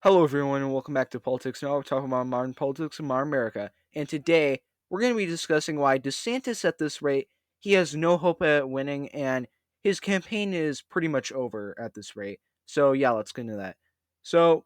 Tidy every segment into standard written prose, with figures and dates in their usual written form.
Hello, everyone, and welcome back to Politics Now. We're talking about modern politics in modern America. And today, we're going to be discussing why DeSantis, at this rate, he has no hope at winning, and his campaign is pretty much over at this rate. So, yeah, let's get into that. So,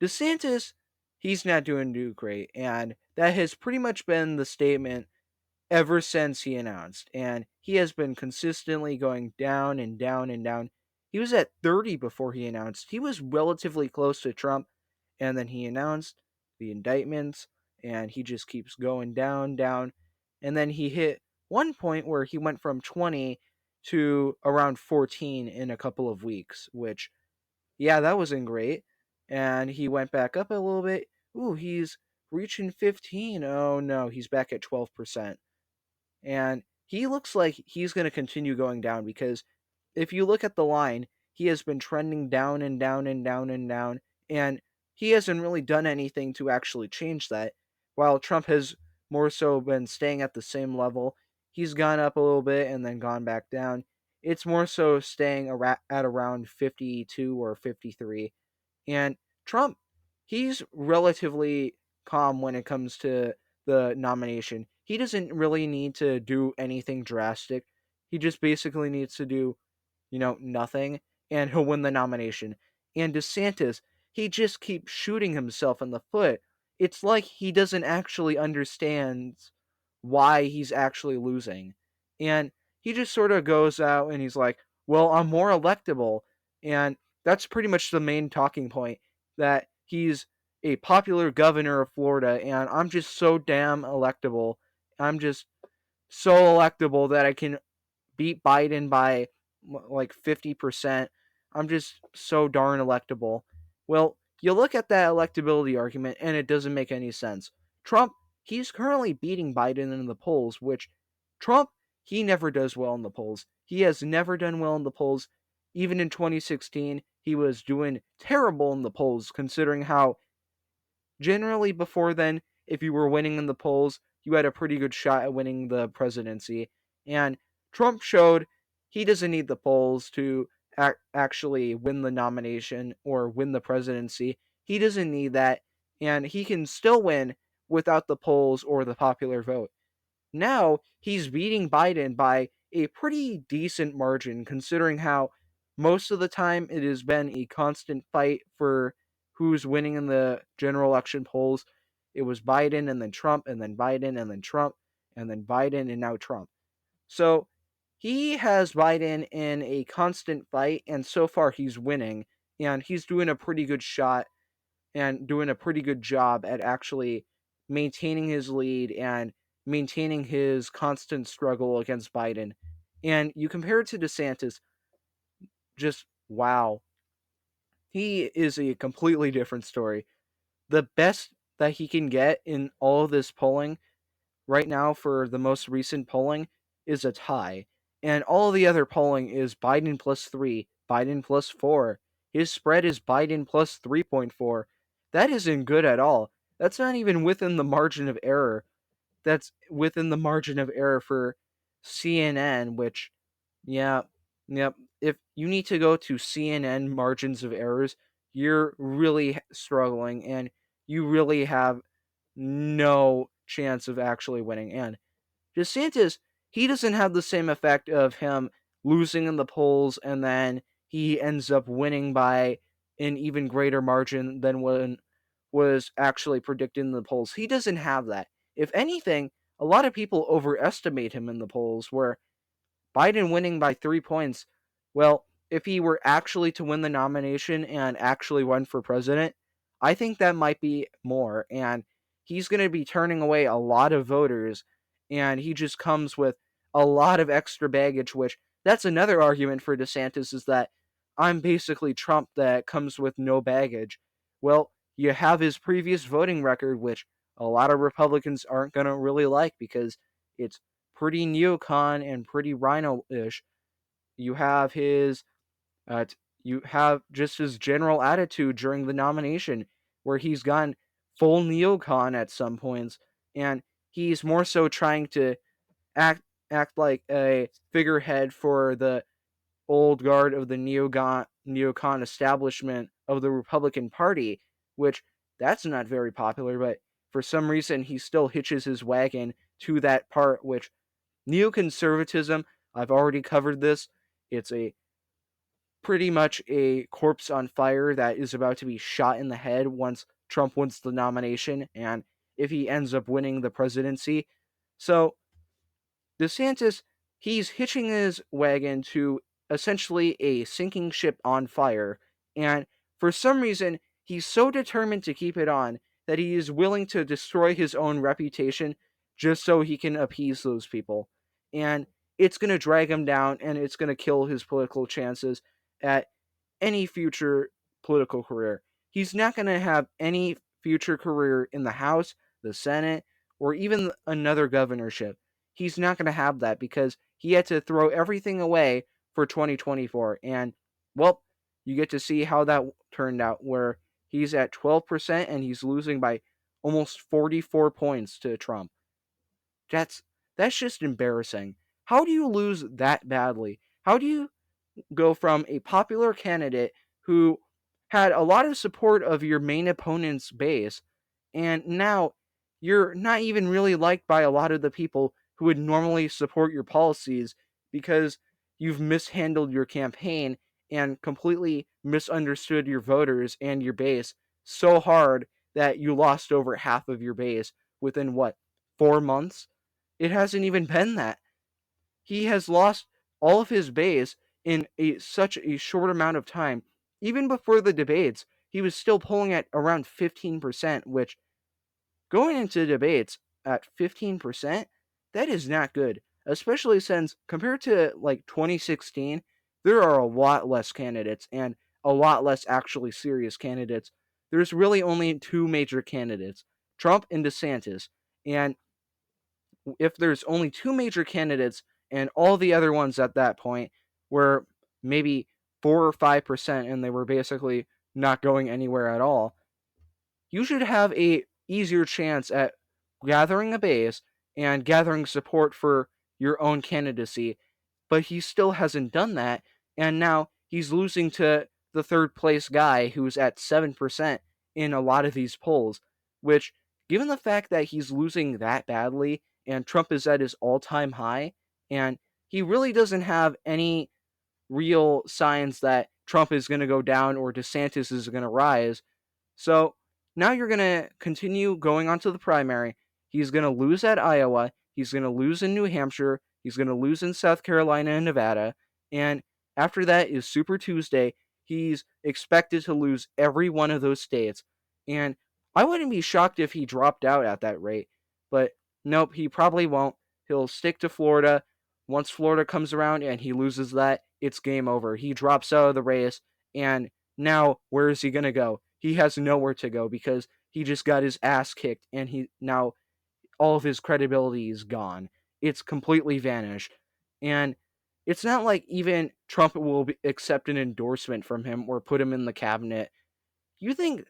DeSantis, he's not doing too great, and that has pretty much been the statement ever since he announced. And he has been consistently going down and down and down. He was at 30 before he announced. He was relatively close to Trump, and then he announced the indictments, and he just keeps going down, down. And then he hit one point where he went from 20 to around 14 in a couple of weeks, which, yeah, that wasn't great. And he went back up a little bit. Ooh, he's reaching 15. Oh no, he's back at 12%. And he looks like he's going to continue going down because if you look at the line, he has been trending down and down and down and down, and he hasn't really done anything to actually change that. While Trump has more so been staying at the same level, he's gone up a little bit and then gone back down. It's more so staying at around 52 or 53. And Trump, he's relatively calm when it comes to the nomination. He doesn't really need to do anything drastic. He just basically needs to do, nothing, and he'll win the nomination. And DeSantis, he just keeps shooting himself in the foot. It's like he doesn't actually understand why he's actually losing. And he just sort of goes out and he's like, well, I'm more electable. And that's pretty much the main talking point, that he's a popular governor of Florida, and I'm just so damn electable. I'm just so electable that I can beat Biden by like 50%. I'm just so darn electable. Well, you look at that electability argument and it doesn't make any sense. Trump, he's currently beating Biden in the polls, which Trump, he never does well in the polls. He has never done well in the polls. Even in 2016, he was doing terrible in the polls, considering how generally before then, if you were winning in the polls, you had a pretty good shot at winning the presidency. And Trump showed he doesn't need the polls to actually win the nomination or win the presidency. He doesn't need that, and he can still win without the polls or the popular vote. Now he's beating Biden by a pretty decent margin, considering how most of the time it has been a constant fight for who's winning in the general election polls. It was Biden and then Trump and then Biden and then Trump and then Biden and now Trump. So he has Biden in a constant fight, and so far he's winning, and he's doing a pretty good shot and doing a pretty good job at actually maintaining his lead and maintaining his constant struggle against Biden. And you compare it to DeSantis, just wow. He is a completely different story. The best that he can get in all of this polling right now for the most recent polling is a tie. And all the other polling is Biden plus 3, Biden plus 4. His spread is Biden plus 3.4. That isn't good at all. That's not even within the margin of error. That's within the margin of error for CNN, which, yeah, yep. If you need to go to CNN margins of errors, you're really struggling and you really have no chance of actually winning. And DeSantis, he doesn't have the same effect of him losing in the polls and then he ends up winning by an even greater margin than when was actually predicted in the polls. He doesn't have that. If anything, a lot of people overestimate him in the polls, where Biden winning by 3 points, well, if he were actually to win the nomination and actually run for president, I think that might be more. And he's going to be turning away a lot of voters. And he just comes with a lot of extra baggage, which that's another argument for DeSantis, is that I'm basically Trump that comes with no baggage. Well, you have his previous voting record, which a lot of Republicans aren't going to really like because it's pretty neocon and pretty rhino-ish. You have his, you have just his general attitude during the nomination, where he's gone full neocon at some points, and he's more so trying to act act like a figurehead for the old guard of the neocon establishment of the Republican Party, which that's not very popular, but for some reason he still hitches his wagon to that part, which neoconservatism, I've already covered this. It's a pretty much a corpse on fire that is about to be shot in the head once Trump wins the nomination and if he ends up winning the presidency. So DeSantis, he's hitching his wagon to essentially a sinking ship on fire, and for some reason, he's so determined to keep it on that he is willing to destroy his own reputation just so he can appease those people. And it's going to drag him down and it's going to kill his political chances at any future political career. He's not going to have any future career in the House, the Senate, or even another governorship. He's not going to have that because he had to throw everything away for 2024. And, well, you get to see how that turned out, where he's at 12% and he's losing by almost 44 points to Trump. That's that's just embarrassing. How do you lose that badly? How do you go from a popular candidate who had a lot of support of your main opponent's base, and now you're not even really liked by a lot of the people who would normally support your policies because you've mishandled your campaign and completely misunderstood your voters and your base so hard that you lost over half of your base within what, 4 months? It hasn't even been that. He has lost all of his base in such a short amount of time. Even before the debates, he was still polling at around 15%, which going into debates at 15%, that is not good, especially since compared to like 2016, there are a lot less candidates and a lot less actually serious candidates. There's really only two major candidates, Trump and DeSantis. And if there's only two major candidates and all the other ones at that point were maybe 4 or 5% and they were basically not going anywhere at all, you should have a easier chance at gathering a base and gathering support for your own candidacy. But he still hasn't done that, and now he's losing to the third place guy who's at 7% in a lot of these polls, which, given the fact that he's losing that badly and Trump is at his all-time high, and he really doesn't have any real signs that Trump is going to go down or DeSantis is going to rise. So now you're going to continue going on to the primary. He's going to lose at Iowa. He's going to lose in New Hampshire. He's going to lose in South Carolina and Nevada. And after that is Super Tuesday. He's expected to lose every one of those states. And I wouldn't be shocked if he dropped out at that rate. But nope, he probably won't. He'll stick to Florida. Once Florida comes around and he loses that, it's game over. He drops out of the race. And now, where is he going to go? He has nowhere to go because he just got his ass kicked and he now all of his credibility is gone. It's completely vanished. And it's not like even Trump will accept an endorsement from him or put him in the cabinet. You think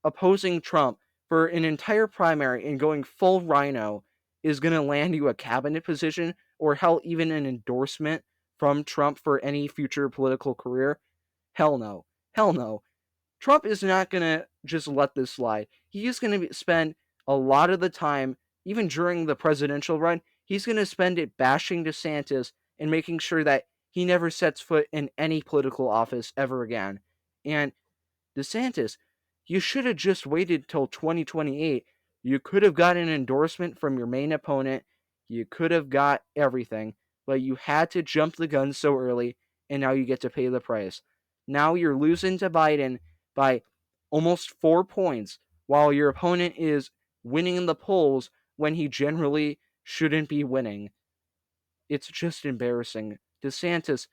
opposing Trump for an entire primary and going full rhino is going to land you a cabinet position or hell, even an endorsement from Trump for any future political career? Hell no. Hell no. Trump is not going to just let this slide. He is going to spend a lot of the time, even during the presidential run, he's going to spend it bashing DeSantis and making sure that he never sets foot in any political office ever again. And DeSantis, you should have just waited till 2028. You could have got an endorsement from your main opponent. You could have got everything, but you had to jump the gun so early, and now you get to pay the price. Now you're losing to Biden by almost 4 points, while your opponent is winning in the polls when he generally shouldn't be winning. It's just embarrassing. DeSantis,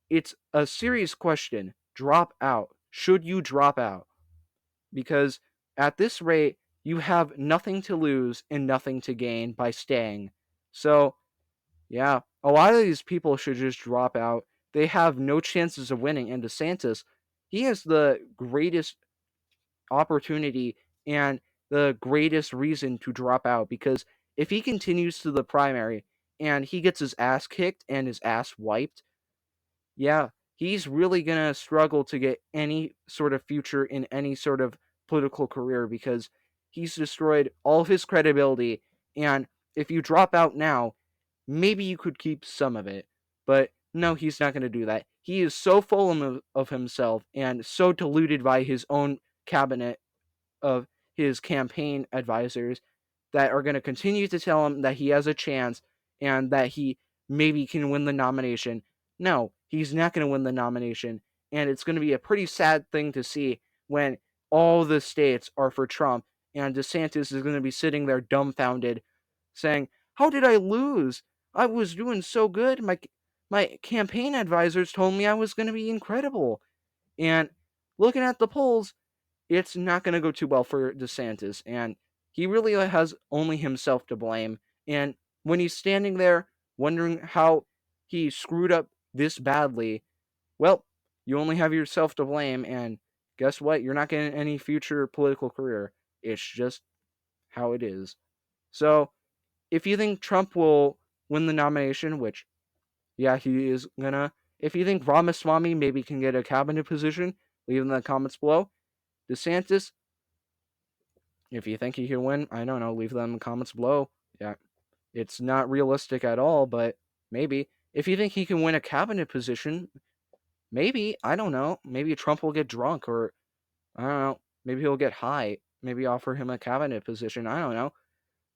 it's a serious question. Drop out. Should you drop out? Because at this rate, you have nothing to lose and nothing to gain by staying. So, yeah, a lot of these people should just drop out. They have no chances of winning. And DeSantis, he has the greatest opportunity and the greatest reason to drop out because if he continues to the primary and he gets his ass kicked and his ass wiped, yeah, he's really going to struggle to get any sort of future in any sort of political career because he's destroyed all of his credibility. And if you drop out now, maybe you could keep some of it. But no, he's not going to do that. He is so full of himself and so deluded by his own cabinet of his campaign advisors that are going to continue to tell him that he has a chance and that he maybe can win the nomination. No, he's not going to win the nomination. And it's going to be a pretty sad thing to see when all the states are for Trump and DeSantis is going to be sitting there dumbfounded saying, "How did I lose? I was doing so good. My campaign advisors told me I was going to be incredible." And looking at the polls, it's not going to go too well for DeSantis, and he really has only himself to blame. And when he's standing there wondering how he screwed up this badly, well, you only have yourself to blame, and guess what? You're not getting any future political career. It's just how it is. So, if you think Trump will win the nomination, which, yeah, he is gonna, if you think Ramaswamy maybe can get a cabinet position, leave in the comments below. DeSantis, if you think he can win, I don't know, leave them in the comments below. Yeah, it's not realistic at all, but maybe. If you think he can win a cabinet position, maybe, I don't know. Maybe Trump will get drunk, or I don't know, maybe he'll get high. Maybe offer him a cabinet position. I don't know.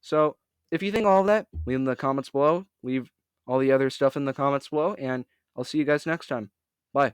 So, if you think all of that, leave in the comments below. Leave all the other stuff in the comments below, and I'll see you guys next time. Bye.